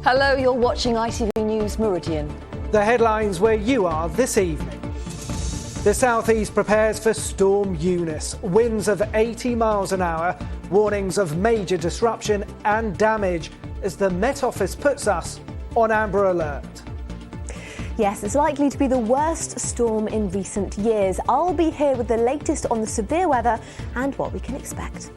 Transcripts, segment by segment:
Hello, you're watching ITV News Meridian. The headlines where you are this evening. The southeast prepares for Storm Eunice. Winds of 80 miles an hour, warnings of major disruption and damage as the Met Office puts us on amber alert. Yes, it's likely to be the worst storm in recent years. I'll be here with the latest on the severe weather and what we can expect.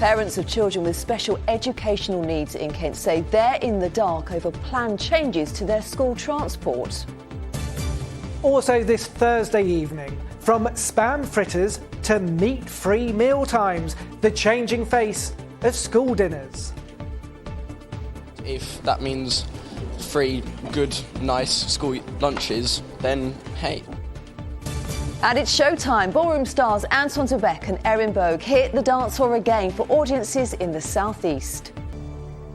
Parents of children with special educational needs in Kent say they're in the dark over planned changes to their school transport. Also this Thursday evening, from spam fritters to meat-free mealtimes, the changing face of school dinners. If that means free, good, nice school lunches, then hey. And it's showtime. Ballroom stars Anton de Beek and Erin Bogue hit the dance floor again for audiences in the southeast.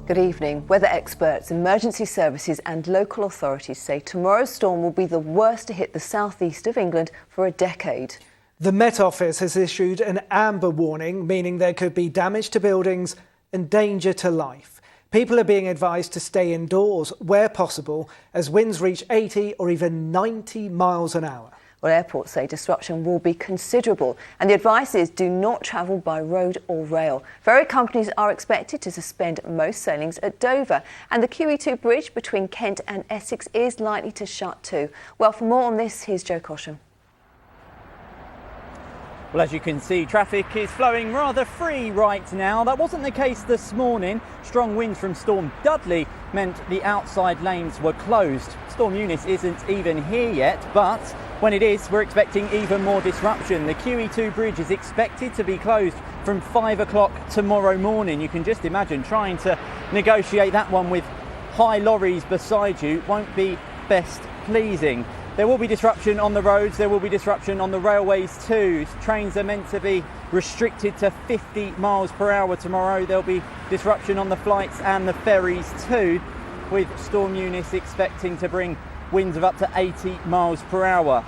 Good evening. Weather experts, emergency services and local authorities say tomorrow's storm will be the worst to hit the southeast of England for a decade. The Met Office has issued an amber warning, meaning there could be damage to buildings and danger to life. People are being advised to stay indoors where possible as winds reach 80 or even 90 miles an hour. Well, airports say disruption will be considerable and the advice is do not travel by road or rail. Ferry companies are expected to suspend most sailings at Dover and the QE2 bridge between Kent and Essex is likely to shut too. Well, for more on this, here's Joe Cosham. Well, as you can see, traffic is flowing rather free right now. That wasn't the case this morning. Strong winds from Storm Dudley meant the outside lanes were closed. Storm Eunice isn't even here yet, but when it is, we're expecting even more disruption. The QE2 bridge is expected to be closed from 5 o'clock tomorrow morning. You can just imagine trying to negotiate that one with high lorries beside you won't be best pleasing. There will be disruption on the roads, there will be disruption on the railways too. Trains are meant to be restricted to 50 miles per hour tomorrow. There'll be disruption on the flights and the ferries too, with Storm Eunice expecting to bring winds of up to 80 miles per hour.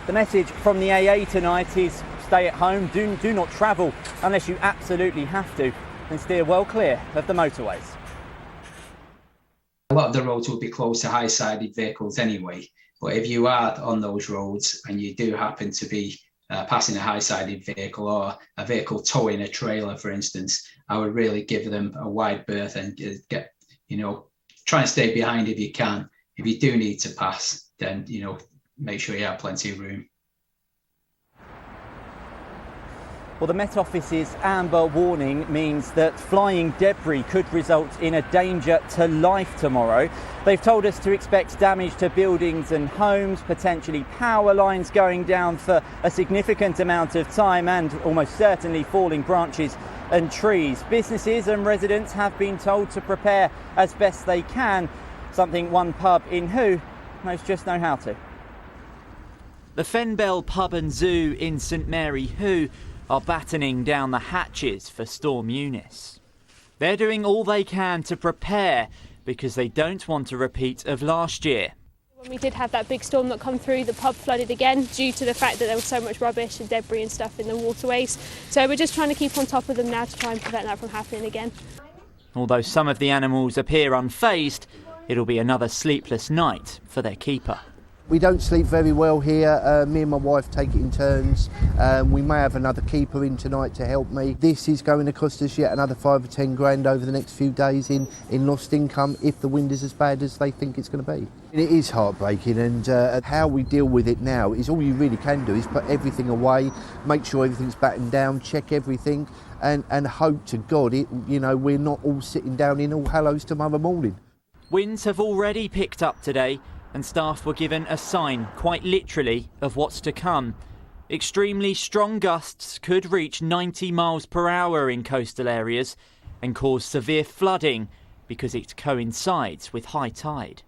The message from the AA tonight is stay at home, do not travel unless you absolutely have to, and steer well clear of the motorways. A lot of the roads will be closed to high-sided vehicles anyway. But if you are on those roads and you do happen to be passing a high-sided vehicle or a vehicle towing a trailer, for instance, I would really give them a wide berth and try and stay behind if you can. If you do need to pass, then, make sure you have plenty of room. Well, the Met Office's amber warning means that flying debris could result in a danger to life tomorrow. They've told us to expect damage to buildings and homes, potentially power lines going down for a significant amount of time and almost certainly falling branches and trees. Businesses and residents have been told to prepare as best they can, something one pub in Who knows just know how to. The Fenbell Pub and Zoo in St Mary Who are battening down the hatches for Storm Eunice. They're doing all they can to prepare because they don't want a repeat of last year. When we did have that big storm that come through, the pub flooded again due to the fact that there was so much rubbish and debris and stuff in the waterways. So we're just trying to keep on top of them now to try and prevent that from happening again. Although some of the animals appear unfazed, it'll be another sleepless night for their keeper. We don't sleep very well here. Me and my wife take it in turns. We may have another keeper in tonight to help me. This is going to cost us yet another 5 or 10 grand over the next few days in lost income if the wind is as bad as they think it's going to be. It is heartbreaking, and how we deal with it now is all you really can do is put everything away, make sure everything's battened down, check everything, and hope to God we're not all sitting down in All Hallows tomorrow morning. Winds have already picked up today, and staff were given a sign, quite literally, of what's to come. Extremely strong gusts could reach 90 miles per hour in coastal areas and cause severe flooding because it coincides with high tide.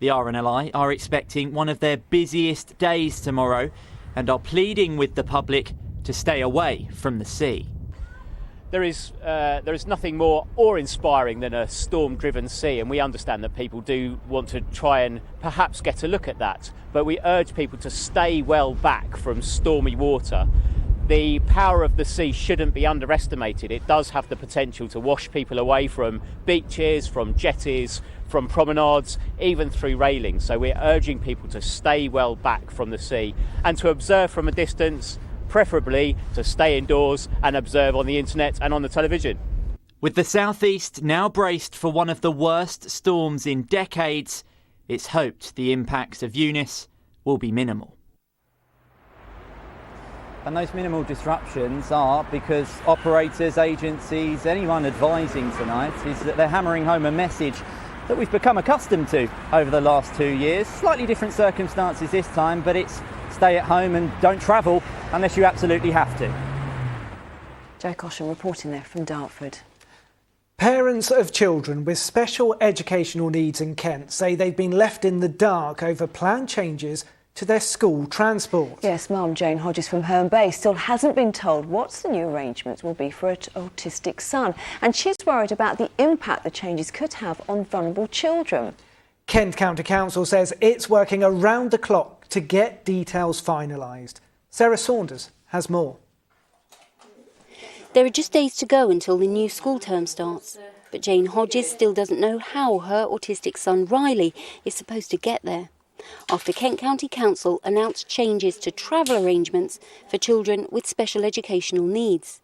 The RNLI are expecting one of their busiest days tomorrow and are pleading with the public to stay away from the sea. There is nothing more awe-inspiring than a storm-driven sea, and we understand that people do want to try and perhaps get a look at that, but we urge people to stay well back from stormy water. The power of the sea shouldn't be underestimated. It does have the potential to wash people away from beaches, from jetties, from promenades, even through railings. So we're urging people to stay well back from the sea and to observe from a distance, preferably to stay indoors and observe on the internet and on the television. With the southeast now braced for one of the worst storms in decades, it's hoped the impacts of Eunice will be minimal. And those minimal disruptions are because operators, agencies, anyone advising tonight is that they're hammering home a message that we've become accustomed to over the last 2 years. Slightly different circumstances this time, but it's stay at home and don't travel unless you absolutely have to. Joe Caution reporting there from Dartford. Parents of children with special educational needs in Kent say they've been left in the dark over planned changes to their school transport. Yes, Mum Jane Hodges from Herne Bay still hasn't been told what the new arrangements will be for her autistic son, and she's worried about the impact the changes could have on vulnerable children. Kent County Council says it's working around the clock to get details finalised. Sarah Saunders has more. There are just days to go until the new school term starts, but Jane Hodges still doesn't know how her autistic son Riley is supposed to get there, after Kent County Council announced changes to travel arrangements for children with special educational needs.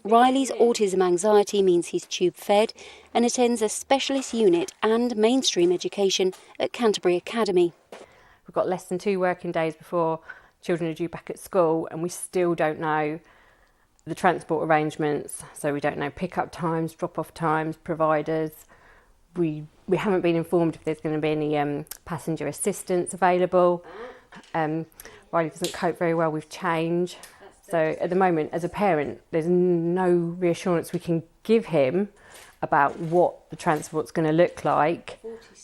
Riley's autism anxiety means he's tube-fed and attends a specialist unit and mainstream education at Canterbury Academy. We've got less than 2 working days before children are due back at school, and we still don't know the transport arrangements, so we don't know pick-up times, drop-off times, providers. We haven't been informed if there's going to be any passenger assistance available. Riley doesn't cope very well with change, so at the moment, as a parent, there's no reassurance we can give him about what the transport's going to look like,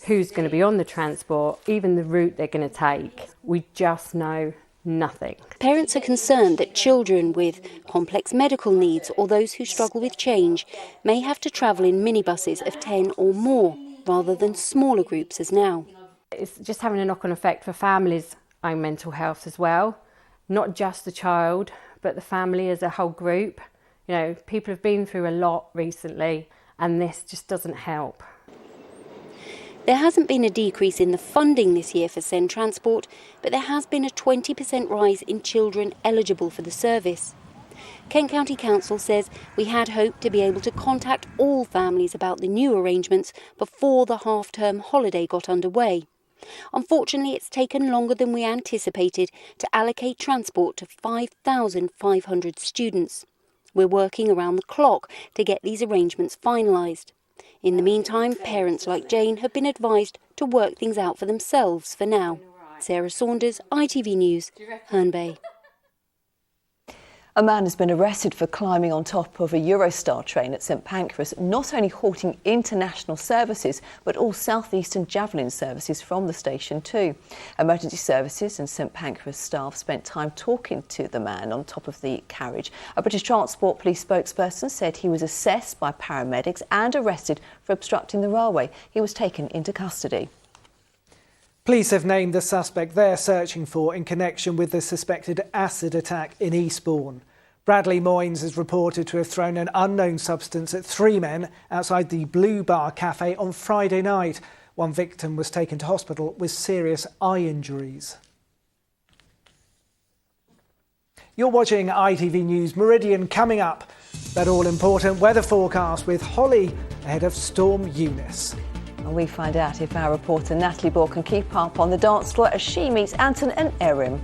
who's going to be on the transport, even the route they're going to take. We just know nothing. Parents are concerned that children with complex medical needs or those who struggle with change may have to travel in minibuses of 10 or more rather than smaller groups as now. It's just having a knock-on effect for families' own mental health as well, not just the child but the family as a whole group. You know, people have been through a lot recently and this just doesn't help. There hasn't been a decrease in the funding this year for Sen Transport, but there has been a 20% rise in children eligible for the service. Kent County Council says we had hoped to be able to contact all families about the new arrangements before the half-term holiday got underway. Unfortunately, it's taken longer than we anticipated to allocate transport to 5,500 students. We're working around the clock to get these arrangements finalised. In the meantime, parents like Jane have been advised to work things out for themselves for now. Sarah Saunders, ITV News, Herne Bay. A man has been arrested for climbing on top of a Eurostar train at St Pancras, not only halting international services, but all southeastern Javelin services from the station too. Emergency services and St Pancras staff spent time talking to the man on top of the carriage. A British Transport Police spokesperson said he was assessed by paramedics and arrested for obstructing the railway. He was taken into custody. Police have named the suspect they're searching for in connection with the suspected acid attack in Eastbourne. Bradley Moynes is reported to have thrown an unknown substance at 3 men outside the Blue Bar Cafe on Friday night. One victim was taken to hospital with serious eye injuries. You're watching ITV News. Meridian coming up. That all-important weather forecast with Holly ahead of Storm Eunice. And we find out if our reporter Natalie Ball can keep up on the dance floor as she meets Anton and Erin.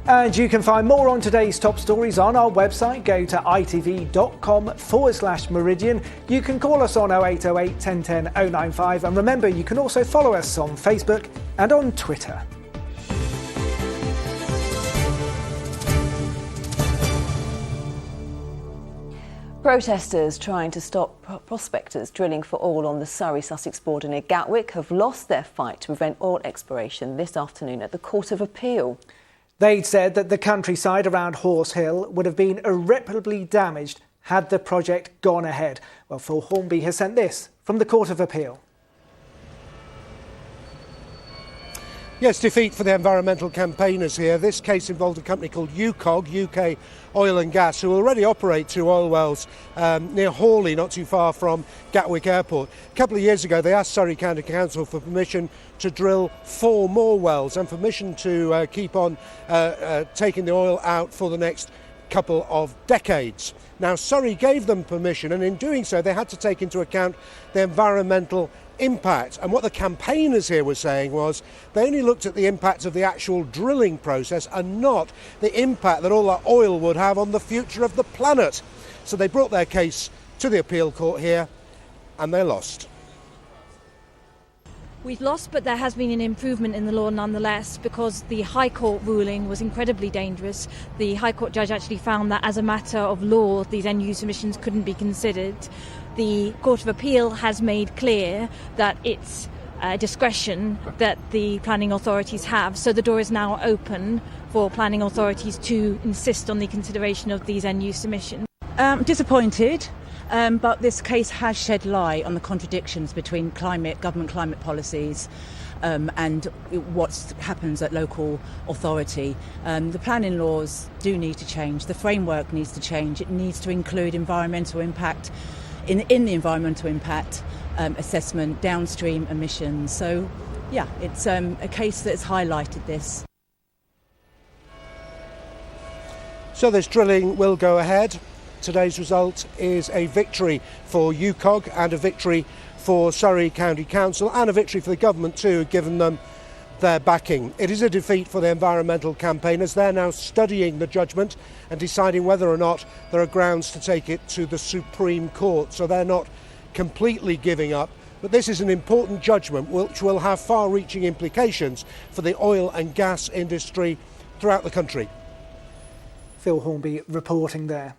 And you can find more on today's top stories on our website. Go to itv.com/Meridian. You can call us on 0808 1010 095. And remember, you can also follow us on Facebook and on Twitter. Protesters trying to stop prospectors drilling for oil on the Surrey-Sussex border near Gatwick have lost their fight to prevent oil exploration this afternoon at the Court of Appeal. They'd said that the countryside around Horse Hill would have been irreparably damaged had the project gone ahead. Well, Phil Hornby has sent this from the Court of Appeal. Yes, defeat for the environmental campaigners here. This case involved a company called UCOG, UK Oil and Gas, who already operate 2 oil wells near Hawley, not too far from Gatwick Airport. A couple of years ago, they asked Surrey County Council for permission to drill 4 more wells and permission to keep on taking the oil out for the next couple of decades. Now, Surrey gave them permission, and in doing so, they had to take into account the environmental impact. And what the campaigners here were saying was they only looked at the impact of the actual drilling process and not the impact that all that oil would have on the future of the planet. So they brought their case to the appeal court here, and they lost. We've lost, but there has been an improvement in the law nonetheless, because the High Court ruling was incredibly dangerous. The High Court judge actually found that as a matter of law, these end-use emissions couldn't be considered. The Court of Appeal has made clear that it's discretion that the planning authorities have, so the door is now open for planning authorities to insist on the consideration of these end-use emissions. Disappointed. But this case has shed light on the contradictions between government climate policies and what happens at local authority. The planning laws do need to change. The framework needs to change. It needs to include environmental impact in the environmental impact assessment, downstream emissions. So, yeah, it's a case that's highlighted this. So this drilling will go ahead. Today's result is a victory for UCOG and a victory for Surrey County Council and a victory for the government too, given them their backing. It is a defeat for the environmental campaigners. They're now studying the judgment and deciding whether or not there are grounds to take it to the Supreme Court. So they're not completely giving up. But this is an important judgment which will have far-reaching implications for the oil and gas industry throughout the country. Phil Hornby reporting there.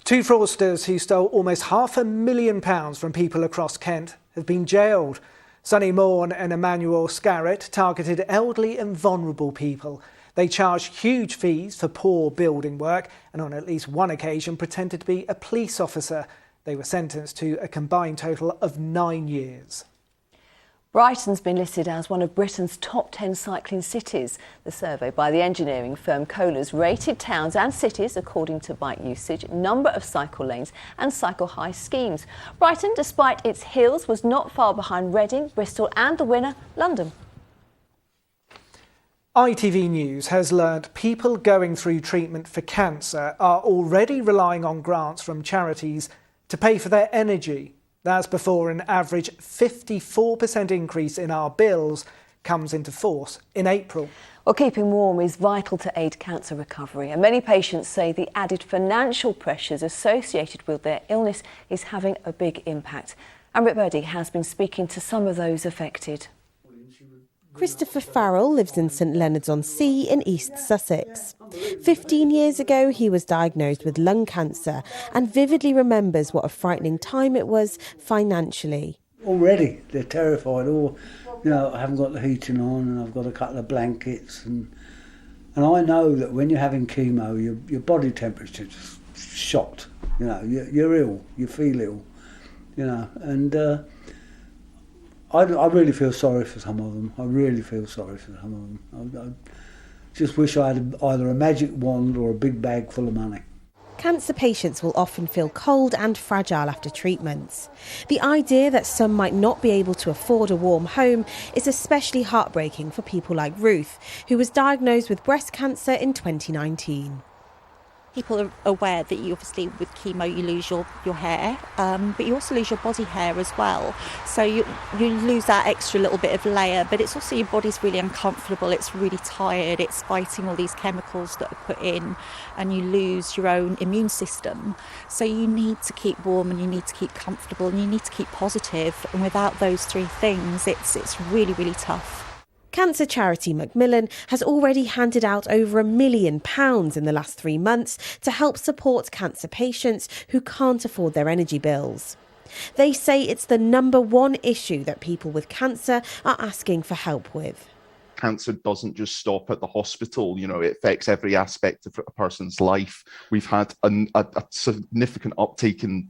2 fraudsters who stole almost £500,000 from people across Kent have been jailed. Sonny Morn and Emmanuel Scarrett targeted elderly and vulnerable people. They charged huge fees for poor building work and on at least one occasion pretended to be a police officer. They were sentenced to a combined total of 9 years. Brighton's been listed as one of Britain's top 10 cycling cities. The survey by the engineering firm Kohler's rated towns and cities according to bike usage, number of cycle lanes and cycle high schemes. Brighton, despite its hills, was not far behind Reading, Bristol and the winner, London. ITV News has learnt people going through treatment for cancer are already relying on grants from charities to pay for their energy. That's before an average 54% increase in our bills comes into force in April. Well, keeping warm is vital to aid cancer recovery, and many patients say the added financial pressures associated with their illness is having a big impact. And Rick Birdie has been speaking to some of those affected. Christopher Farrell lives in St Leonards-on-Sea in East Sussex. 15 years ago, he was diagnosed with lung cancer and vividly remembers what a frightening time it was financially. Already, they're terrified. Or, I haven't got the heating on and I've got a couple of blankets. And I know that when you're having chemo, your body temperature just shot. You're ill, you feel ill, and... I really feel sorry for some of them. I really feel sorry for some of them. I just wish I had either a magic wand or a big bag full of money. Cancer patients will often feel cold and fragile after treatments. The idea that some might not be able to afford a warm home is especially heartbreaking for people like Ruth, who was diagnosed with breast cancer in 2019. People are aware that you obviously with chemo you lose your hair, but you also lose your body hair as well. So you lose that extra little bit of layer, but it's also your body's really uncomfortable, it's really tired, it's fighting all these chemicals that are put in, and you lose your own immune system. So you need to keep warm and you need to keep comfortable and you need to keep positive, and without those 3 things it's really, really tough. Cancer charity Macmillan has already handed out over £1 million in the last 3 months to help support cancer patients who can't afford their energy bills. They say it's the #1 issue that people with cancer are asking for help with. cancer doesn't just stop at the hospital. You know, it affects every aspect of a person's life. We've had a significant uptake in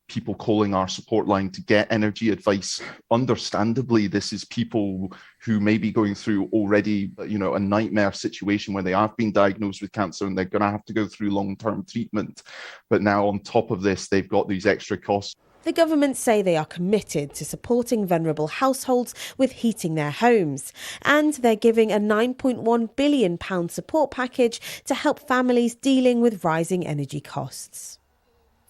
people calling our support line to get energy advice. Understandably, this is people who may be going through already, you know, a nightmare situation where they have been diagnosed with cancer and they're going to have to go through long-term treatment. But now on top of this, they've got these extra costs. The government say they are committed to supporting vulnerable households with heating their homes, and they're giving a £9.1 billion support package to help families dealing with rising energy costs.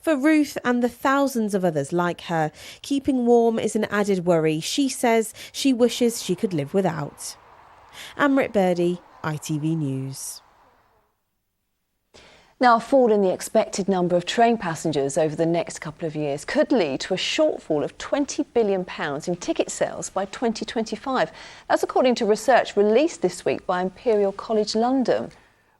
For Ruth and the thousands of others like her, keeping warm is an added worry she says she wishes she could live without. Amrit Birdie, ITV News. Now, a fall in the expected number of train passengers over the next couple of years could lead to a shortfall of £20 billion in ticket sales by 2025. That's according to research released this week by Imperial College London.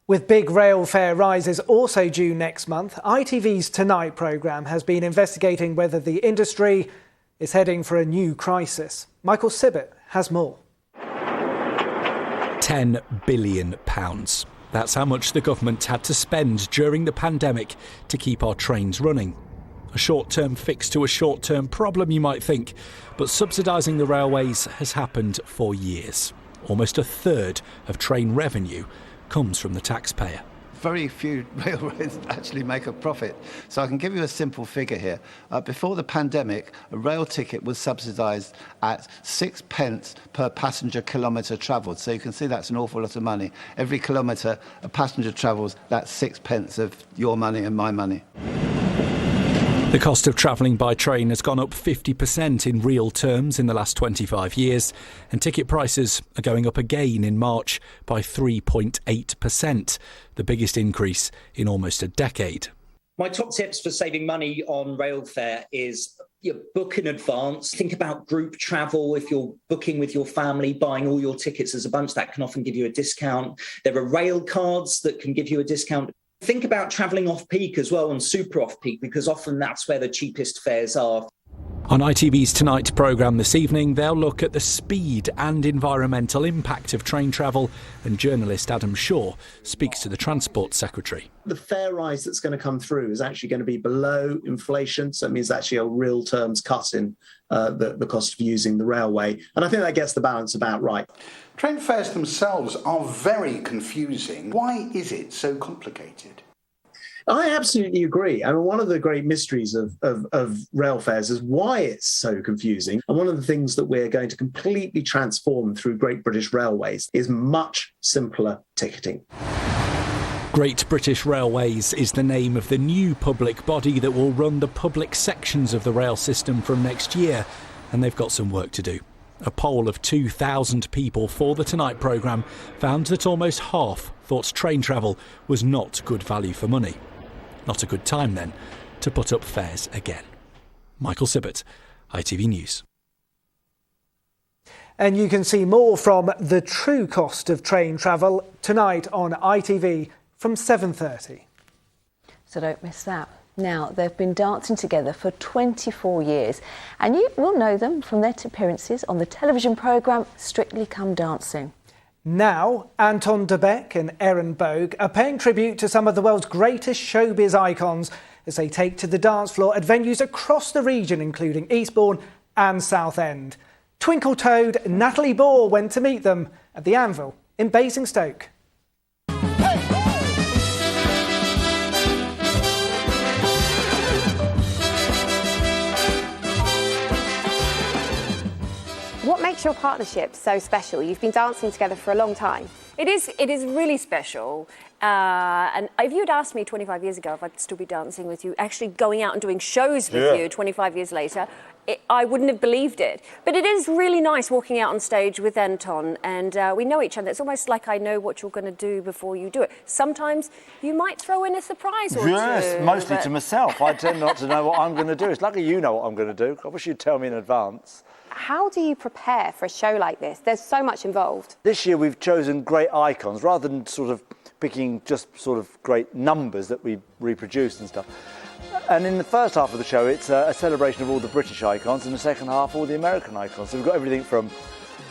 With big rail fare rises also due next month, ITV's Tonight programme has been investigating whether the industry is heading for a new crisis. Michael Sibbett has more. £10 billion. That's how much the government had to spend during the pandemic to keep our trains running. A short-term fix to a short-term problem, you might think, but subsidising the railways has happened for years. Almost a third of train revenue comes from the taxpayer. Very few railways actually make a profit. So I can give you a simple figure here. Before the pandemic, a rail ticket was subsidised at 6 pence per passenger kilometre travelled. So you can see that's an awful lot of money. Every kilometre a passenger travels, that's 6 pence of your money and my money. The cost of travelling by train has gone up 50% in real terms in the last 25 years, and ticket prices are going up again in March by 3.8%, the biggest increase in almost a decade. My top tips for saving money on rail fare is book in advance. Think about group travel. If you're booking with your family, buying all your tickets as a bunch, that can often give you a discount. There are rail cards that can give you a discount. Think about travelling off-peak as well and super off-peak, because often that's where the cheapest fares are. On ITV's Tonight programme this evening, they'll look at the speed and environmental impact of train travel, and journalist Adam Shaw speaks to the Transport Secretary. The fare rise that's going to come through is actually going to be below inflation, so it means actually a real terms cut in the cost of using the railway. And I think that gets the balance about right. Train fares themselves are very confusing. Why is it so complicated? I absolutely agree. I mean, one of the great mysteries of rail fares is why it's so confusing. And one of the things that we're going to completely transform through Great British Railways is much simpler ticketing. Great British Railways is the name of the new public body that will run the public sections of the rail system from next year, and they've got some work to do. A poll of 2,000 people for the Tonight programme found that almost half thought train travel was not good value for money. Not a good time, then, to put up fares again. Michael Sibbett, ITV News. And you can see more from the true cost of train travel tonight on ITV from 7:30. So don't miss that. Now, they've been dancing together for 24 years, and you will know them from their appearances on the television programme Strictly Come Dancing. Now, Anton de Beek and Erin Bogue are paying tribute to some of the world's greatest showbiz icons as they take to the dance floor at venues across the region, including Eastbourne and Southend. Twinkle-toed Natalie Bohr went to meet them at the Anvil in Basingstoke. What makes your partnership so special? You've been dancing together for a long time. It is really special. And if you'd asked me 25 years ago if I'd still be dancing with you, actually going out and doing shows with you 25 years later, I wouldn't have believed it. But it is really nice walking out on stage with Anton, and we know each other. It's almost like I know what you're going to do before you do it. Sometimes you might throw in a surprise or two. Yes, mostly to myself. I tend not to know what I'm going to do. It's lucky you know what I'm going to do. I wish you'd tell me in advance. How do you prepare for a show like this? There's so much involved. This year we've chosen great icons rather than sort of picking just sort of great numbers that we reproduced and stuff. And in the first half of the show, it's a celebration of all the British icons, and the second half, all the American icons. So we've got everything from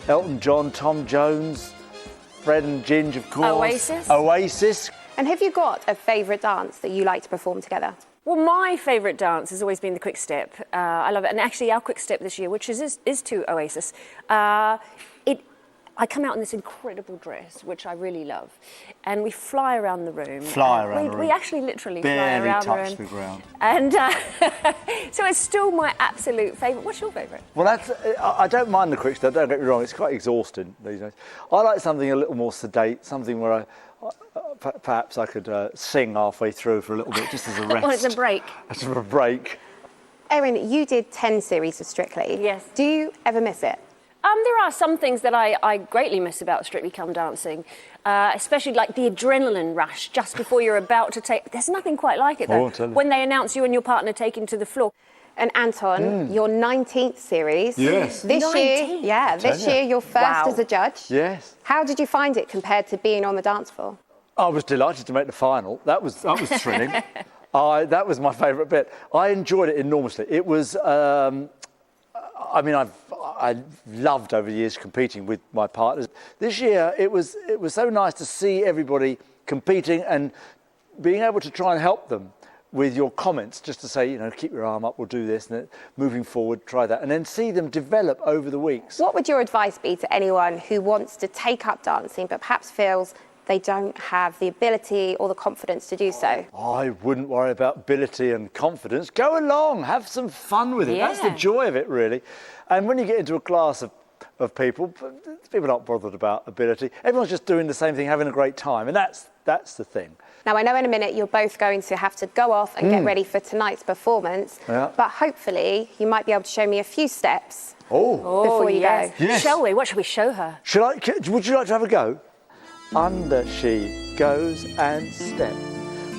Elton John, Tom Jones, Fred and Ginge, of course. Oasis. And have you got a favourite dance that you like to perform together? Well, my favourite dance has always been the quick step. I love it. And actually, our quick step this year, which is to Oasis, I come out in this incredible dress, which I really love. And we fly around the room. We actually literally barely fly around touch the room. the ground. And so it's still my absolute favourite. What's your favourite? Well, I don't mind the quick step, don't get me wrong, it's quite exhausting these days. I like something a little more sedate, something where perhaps I could sing halfway through for a little bit, just as a rest. Well, it's a break. As a break. Erin, you did 10 series of Strictly. Yes. Do you ever miss it? There are some things that I greatly miss about Strictly Come Dancing, especially like the adrenaline rush just before you're about to take... There's nothing quite like it, though, when they announce you and your partner taking to the floor. And Anton, your 19th series. Yes. This year, you're first as a judge. Yes. How did you find it compared to being on the dance floor? I was delighted to make the final. That was thrilling. That was my favourite bit. I enjoyed it enormously. It was... I loved over the years competing with my partners. This year, it was so nice to see everybody competing and being able to try and help them with your comments, just to say, keep your arm up, we'll do this, and moving forward, try that, and then see them develop over the weeks. What would your advice be to anyone who wants to take up dancing but perhaps feels they don't have the ability or the confidence to do so? I wouldn't worry about ability and confidence. Go along, have some fun with it. Yeah. That's the joy of it, really. And when you get into a class of people aren't bothered about ability. Everyone's just doing the same thing, having a great time, and that's the thing. Now, I know in a minute you're both going to have to go off and get ready for tonight's performance, but hopefully you might be able to show me a few steps before you go. Yes. Shall we? What shall we show her? Would you like to have a go? Under she goes and step,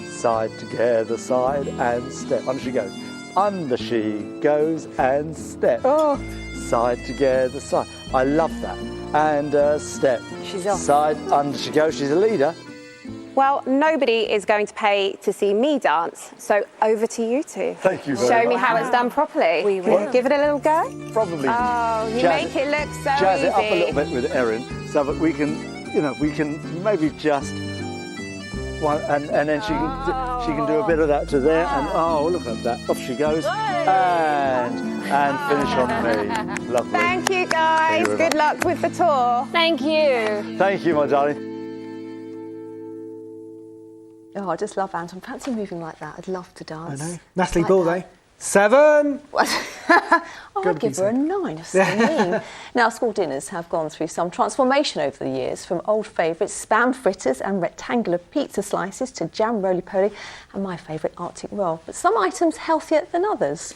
side together, side and step. Under she goes. Under she goes and step, side together, side. I love that. And step. She's off. Side, under she goes. She's a leader. Well, nobody is going to pay to see me dance, so over to you two. Thank you very Show much. me how it's done properly. We will. Give it a little go. Probably. Oh, you make it look so jazz easy. it up a little bit with Erin, so that we can maybe just one, and then she can do a bit of that to there, and look at that, off she goes, and finish on me. Lovely. Thank you, guys. Good luck with the tour. Thank you. Thank you, my darling. Oh, I just love Anton. Fancy moving like that. I'd love to dance. I know. Natalie Ball, though. 7. I'd give her a 9. You're so mean. Now, school dinners have gone through some transformation over the years, from old favourites, spam fritters and rectangular pizza slices, to jam roly-poly and my favourite Arctic roll. But some items healthier than others.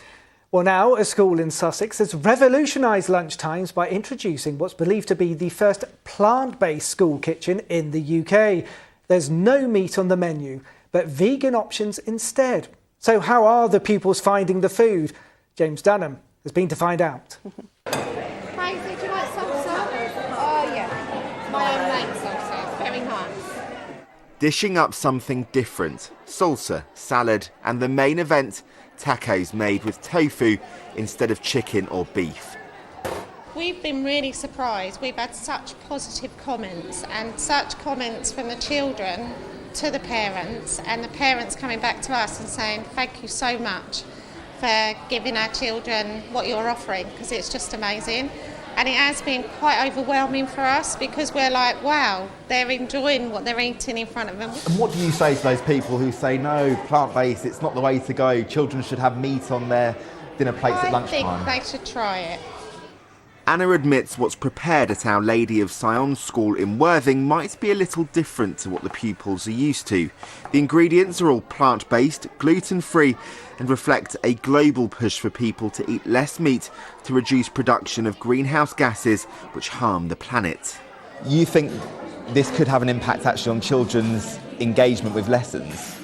Well, now a school in Sussex has revolutionised lunchtimes by introducing what's believed to be the first plant-based school kitchen in the UK. There's no meat on the menu, but vegan options instead. So how are the pupils finding the food? James Dunham has been to find out. Hi, do you like salsa? Oh, yeah. My own made salsa. It's very nice. Dishing up something different. Salsa, salad, and the main event, tacos made with tofu instead of chicken or beef. We've been really surprised. We've had such positive comments, and such comments from the children to the parents, and the parents coming back to us and saying thank you so much for giving our children what you're offering, because it's just amazing. And it has been quite overwhelming for us, because we're like, wow, they're enjoying what they're eating in front of them. And what do you say to those people who say, no, plant-based, it's not the way to go, children should have meat on their dinner plates at lunchtime? I think they should try it. Anna admits what's prepared at Our Lady of Sion School in Worthing might be a little different to what the pupils are used to. The ingredients are all plant-based, gluten-free, and reflect a global push for people to eat less meat to reduce production of greenhouse gases which harm the planet. You think this could have an impact actually on children's engagement with lessons?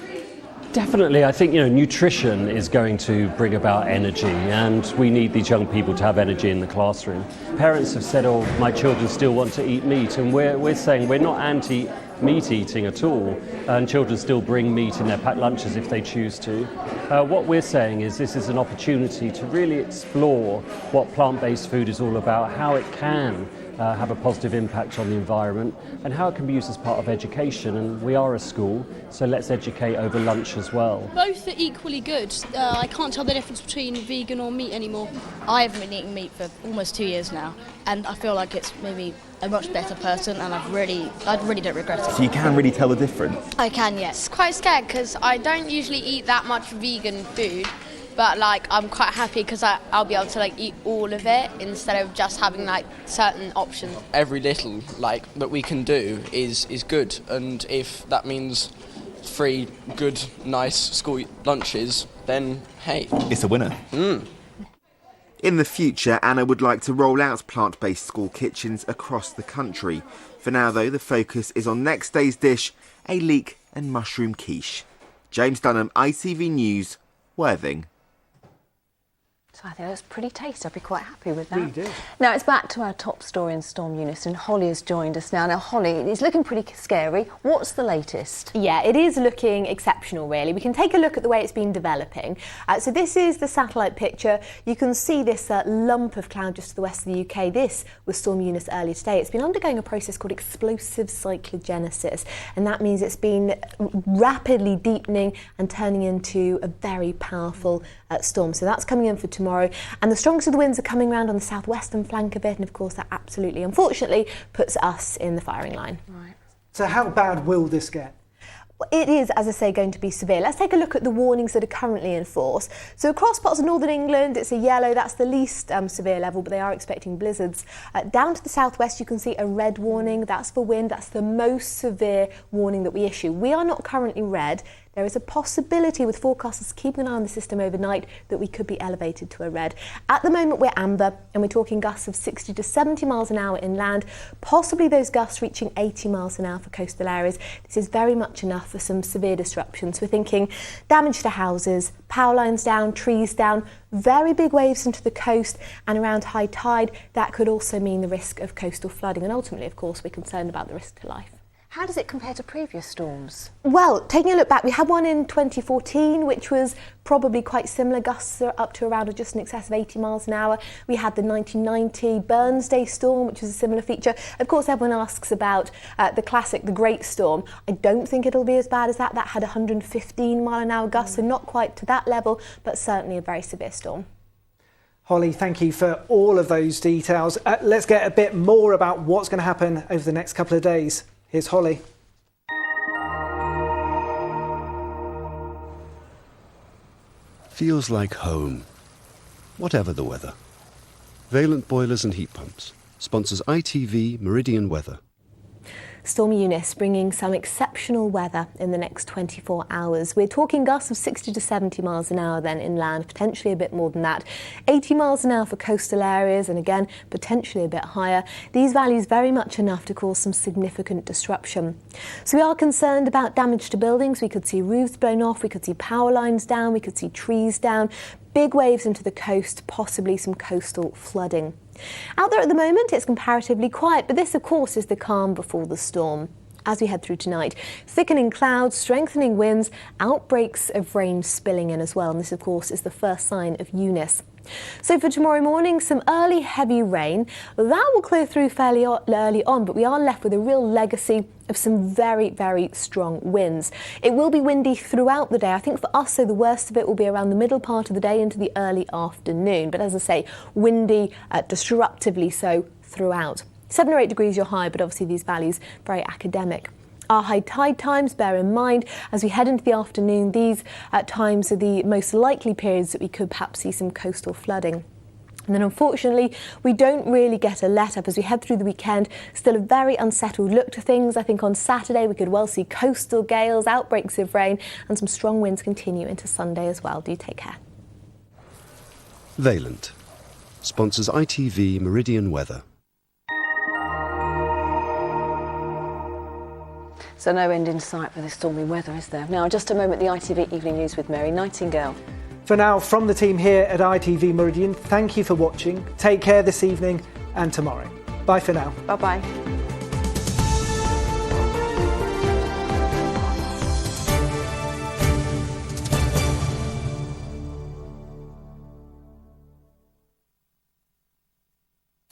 Definitely. I think, nutrition is going to bring about energy, and we need these young people to have energy in the classroom. Parents have said, oh, my children still want to eat meat, and we're saying we're not anti-meat eating at all, and children still bring meat in their packed lunches if they choose to. What we're saying is this is an opportunity to really explore what plant-based food is all about, how it can have a positive impact on the environment, and how it can be used as part of education. And we are a school, so let's educate over lunch as well. Both are equally good. I can't tell the difference between vegan or meat anymore. I haven't been eating meat for almost 2 years now, and I feel like it's made me a much better person, and I really don't regret it. So you can really tell the difference? I can, yes. Quite scared because I don't usually eat that much vegan food, but like I'm quite happy because I'll be able to like eat all of it instead of just having like certain options. Every little like that we can do is good, and if that means 3 good, nice school lunches, then hey, it's a winner. In the future, Anna would like to roll out plant-based school kitchens across the country. For now, though, the focus is on next day's dish, a leek and mushroom quiche. James Dunham, ITV News, Worthing. So I think that's pretty tasty. I'd be quite happy with that. We do. Now it's back to our top story in Storm Eunice, and Holly has joined us now. Now Holly, it's looking pretty scary. What's the latest? Yeah, it is looking exceptional really. We can take a look at the way it's been developing. So this is the satellite picture. You can see this lump of cloud just to the west of the UK. This was Storm Eunice earlier today. It's been undergoing a process called explosive cyclogenesis, and that means it's been rapidly deepening and turning into a very powerful storm. So that's coming in for tomorrow, and the strongest of the winds are coming round on the southwestern flank of it, and of course that absolutely, unfortunately, puts us in the firing line. Right. So how bad will this get? It is, as I say, going to be severe. Let's take a look at the warnings that are currently in force. So across parts of northern England, it's a yellow. That's the least severe level, but they are expecting blizzards. Down to the southwest, you can see a red warning. That's for wind. That's the most severe warning that we issue. We are not currently red. There is a possibility, with forecasters keeping an eye on the system overnight, that we could be elevated to a red. At the moment, we're amber, and we're talking gusts of 60 to 70 miles an hour inland, possibly those gusts reaching 80 miles an hour for coastal areas. This is very much enough for some severe disruptions. We're thinking damage to houses, power lines down, trees down, very big waves into the coast, and around high tide. That could also mean the risk of coastal flooding, and ultimately, of course, we're concerned about the risk to life. How does it compare to previous storms? Well, taking a look back, we had one in 2014, which was probably quite similar. Gusts are up to around or just in excess of 80 miles an hour. We had the 1990 Burnsday storm, which was a similar feature. Of course, everyone asks about the classic, the Great Storm. I don't think it'll be as bad as that. That had 115 mile an hour gusts, so not quite to that level, but certainly a very severe storm. Holly, thank you for all of those details. Let's get a bit more about what's going to happen over the next couple of days. Here's Holly. Feels like home, whatever the weather. Valent Boilers and Heat Pumps sponsors ITV Meridian Weather. Storm Eunice bringing some exceptional weather in the next 24 hours. We're talking gusts of 60 to 70 miles an hour then inland, potentially a bit more than that. 80 miles an hour for coastal areas, and again, potentially a bit higher. These values very much enough to cause some significant disruption. So we are concerned about damage to buildings. We could see roofs blown off, we could see power lines down, we could see trees down, big waves into the coast, possibly some coastal flooding. Out there at the moment, it's comparatively quiet, but this, of course, is the calm before the storm. As we head through tonight, thickening clouds, strengthening winds, outbreaks of rain spilling in as well. And this, of course, is the first sign of Eunice. So for tomorrow morning, some early heavy rain. That will clear through fairly early on, but we are left with a real legacy of some very, very strong winds. It will be windy throughout the day. I think for us, so the worst of it will be around the middle part of the day into the early afternoon. But as I say, windy, disruptively so throughout. 7 or 8 degrees your high, but obviously these values very academic. Our high tide times, bear in mind, as we head into the afternoon, these times are the most likely periods that we could perhaps see some coastal flooding. And then unfortunately, we don't really get a let-up as we head through the weekend. Still a very unsettled look to things. I think on Saturday we could well see coastal gales, outbreaks of rain, and some strong winds continue into Sunday as well. Do take care. Valent sponsors ITV Meridian Weather. So no end in sight for this stormy weather, is there? Now, in just a moment, the ITV Evening News with Mary Nightingale. For now, from the team here at ITV Meridian, thank you for watching. Take care this evening and tomorrow. Bye for now. Bye-bye.